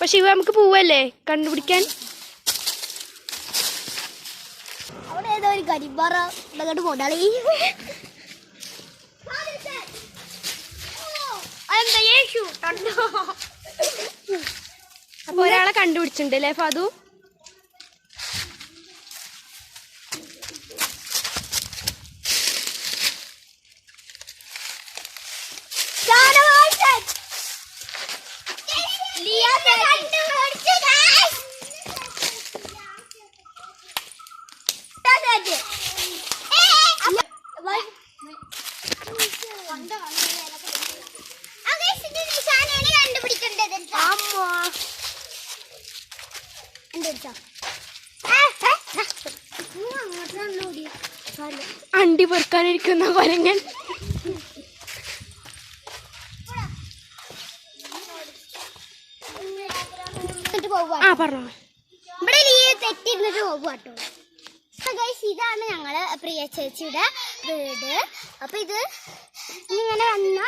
പക്ഷെ ഇവ നമുക്ക് പോവല്ലേ കണ്ടുപിടിക്കാൻ. അവിടെ ഏതോ ഒരു കരിമ്പാറ അങ്ങോട്ട് പോണ്ടാളി. അപ്പൊ ഒരാളെ കണ്ടുപിടിച്ചിട്ടുണ്ട് അല്ലേ ഫാദു? അണ്ടി പൊറുക്കാനിരിക്കുന്ന കൊരങ്ങൻ. ആ പറഞ്ഞോ. ഇവിടെ തെറ്റിരുന്നിട്ട് പോകുവാട്ടോ. ഇതാണ് ഞങ്ങള് പ്രിയ ചേച്ചിയുടെ വീട്. അപ്പൊ ഇത് ഇങ്ങനെ വന്ന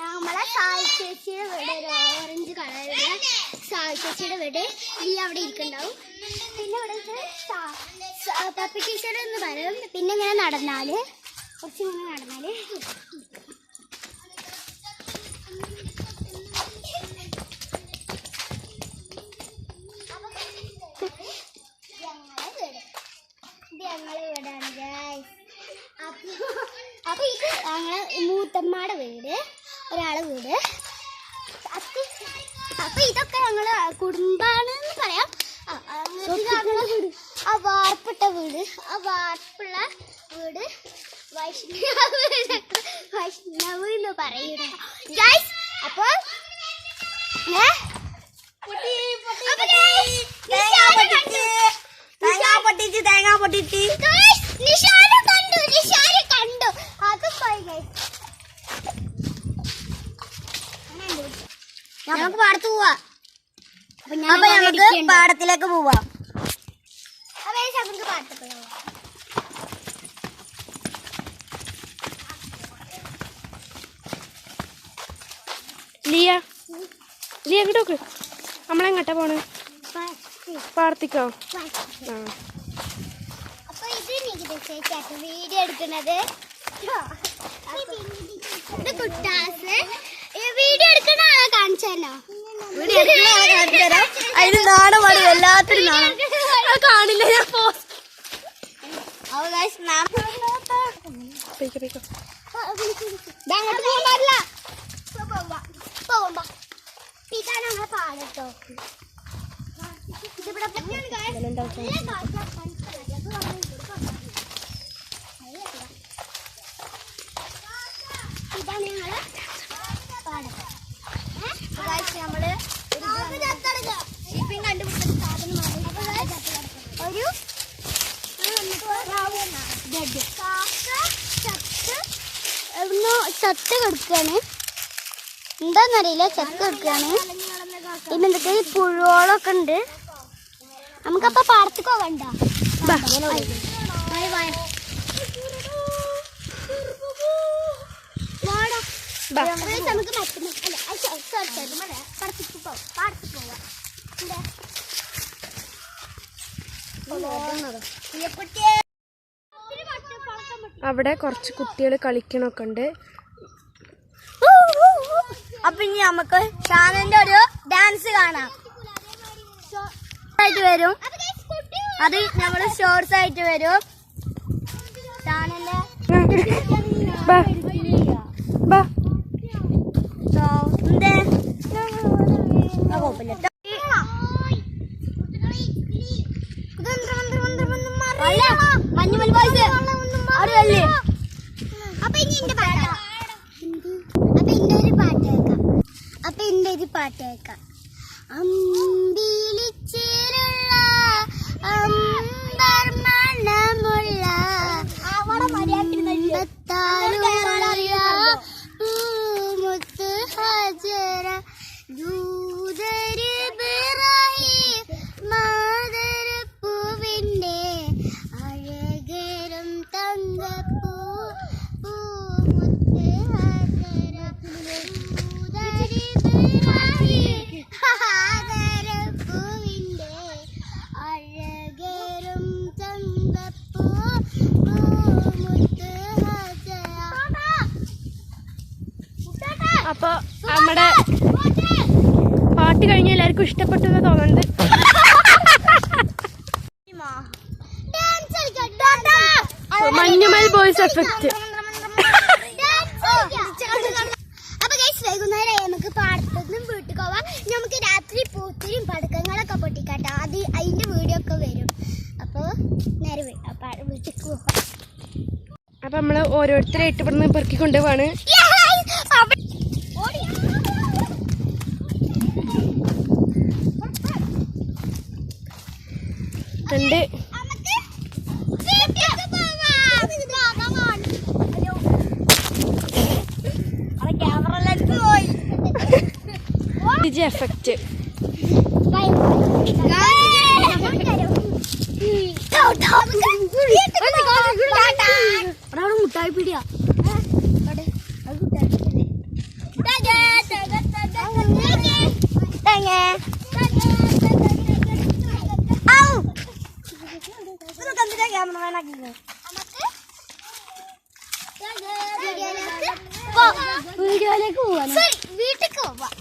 നമ്മളെ സായി ചേച്ചിയുടെ വീട്, ഒരു ഓറഞ്ച് കളറുള്ള സായി ചേച്ചിയുടെ വീട്. ഈ അവിടെ ഇരിക്കുന്നുണ്ടാവും. പിന്നെ ഇവിടെ പപ്പി ടീച്ചർ എന്ന് പറയും. പിന്നെ ഇങ്ങനെ നടന്നാല് കുറച്ചിങ്ങനെ നടന്നാല് ഞങ്ങളെ വീടാണ് ഗൈസ്. അപ്പൊ ഇത് ഞങ്ങളെ മൂത്തമ്മയുടെ വീട്, ഒരാളെ വീട്. അപ്പൊ ഇതൊക്കെ ഞങ്ങള് കുടുംബാണെന്ന് പറയാം. ആ വാർപ്പിട്ട വീട്, ആ വാർപ്പുള്ള വീട് വൈഷ്ണവ് എന്ന് പറയൂട ഗൈസ്. അപ്പൊ തേങ്ങ പൊട്ടിച്ച് കണ്ടു. അത് പോയി ഗൈസ്. നമുക്ക് പാടത്ത് പോവാ. അപ്പൊ ഞങ്ങൾക്ക് പാടത്തിലേക്ക് പോവാം. നമുക്ക് പാടത്ത് പോവാം. ലിയ ലിയ എങ്ങോട്ടോക്ക്? നമ്മളെങ്ങോട്ടാ പോണ്? പാടത്തിക്കോ? അപ്പൊ ഇത് ചേച്ചിയാട്ടോ വീഡിയോ എടുക്കുന്നത്. ഇത് കുട്ടാസ് വീഡിയോ എടുക്കണ ആളെ കാണിച്ചല്ലോ. അതിന് നാണം പാടും, എല്ലാത്തിനും നാണം. കാണില്ല ഞാൻ. ഇതാണ് നമ്മളെ പാടട്ടോ. ഇതാണ് ഞങ്ങള് പാടം. നമ്മള് ഷിപ്പിംഗ് കണ്ടുപിടിച്ചത്. ചത്ത കിടക്കുകയാണ്. എന്താന്നറിയില്ല, ചത്ത കിടക്കുകയാണ്. പിന്നെ എന്തൊക്കെ പുഴുകളൊക്കെ ഉണ്ട്. നമുക്കപ്പോ പാടത്തേക്ക് പോകണ്ട. നമുക്ക് അവിടെ കുറച്ച് കുട്ടികൾ കളിക്കണൊക്കെ ഉണ്ട്. അപ്പൊ ഇനി നമുക്ക് ഷാനന്റെ ഒരു ഡാൻസ് കാണാം. ആയിട്ട് വരും, അത് നമ്മള് ഷോർട്സ് ആയിട്ട് വരും. ഷാനന്റെ മഞ്ഞുമൽ ബോയ്സ് അവിടെ. അപ്പൊ ഇനി എന്റെ പാട്ട്, അപ്പൊ എന്റെ ഒരു പാട്ട് കേൾക്കാം. അമ്പിളിച്ചേരുള്ള അമ്പർ മണമുള്ള മുത്ത് ഹജറ ദൂതര് ഇബ്രാഹിം മാതരപ്പൂവിന്റെ അഴകരും തങ്കപ്പൂ പൂമുത്ത് ഹജറ ദൂതര് ഇബ്രാഹിം മാതരപ്പൂവിന്റെ അഴകരും തങ്കപ്പൂ പൂമുത്ത് ഹജറ. അപ്പൊ നമ്മുടെ പാട്ട് കഴിഞ്ഞ എല്ലാവർക്കും ഇഷ്ടപ്പെട്ടു എന്ന് തോന്നുന്നുണ്ട്. Manjummel boys effect. അപ്പൊ ഗൈസ്, വൈകുന്നേരം നമുക്ക് പാടത്തുനിന്നും വീട്ടിൽ പോവാം. നമുക്ക് രാത്രി പൂത്തിരിയും പടക്കങ്ങളൊക്കെ പൊട്ടിക്കാട്ടോ. അത് അതിന്റെ വീഡിയോ ഒക്കെ വരും. അപ്പൊ നേരെ വീട്ടിൽ പോവാം. അപ്പൊ നമ്മള് ഓരോരുത്തരായിട്ട് ഇവിടുന്ന് പെറുക്കി കൊണ്ടുപോവാണ്. രണ്ട് എഫക്റ്റ്. മുട്ടായി പിടിയാ. വീഡിയോയിലേക്ക് പോവാം, വീട്ടിലേക്ക് പോവാം.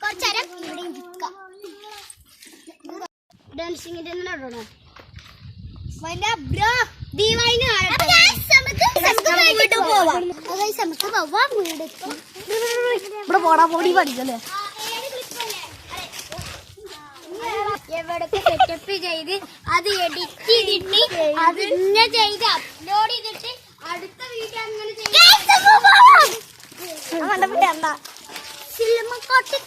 കുറച്ചേരം ഇവിടെ ഇരിക്കാം. ഡാൻസിങ്ങിന്റെ നടണോ ഇവിടെ പോടാ പൊടി പഠിക്കല്ലേ. എവിടൊക്കെ സെറ്റപ്പ് ചെയ്ത് അത് എഡിറ്റ് ചെയ്തിട്ട് അത് ഇങ്ങനെ ചെയ്ത് അപ്ലോഡ് ചെയ്തിട്ട് അടുത്ത വീഡിയോ അങ്ങനെ സിനിമക്കോട്ടി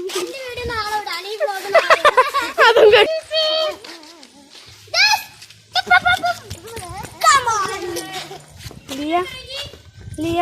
എന്റെ വീഡിയോ നാളെ വിടാൻ. ഈ വ്ലോഗ് ലിയ ലിയ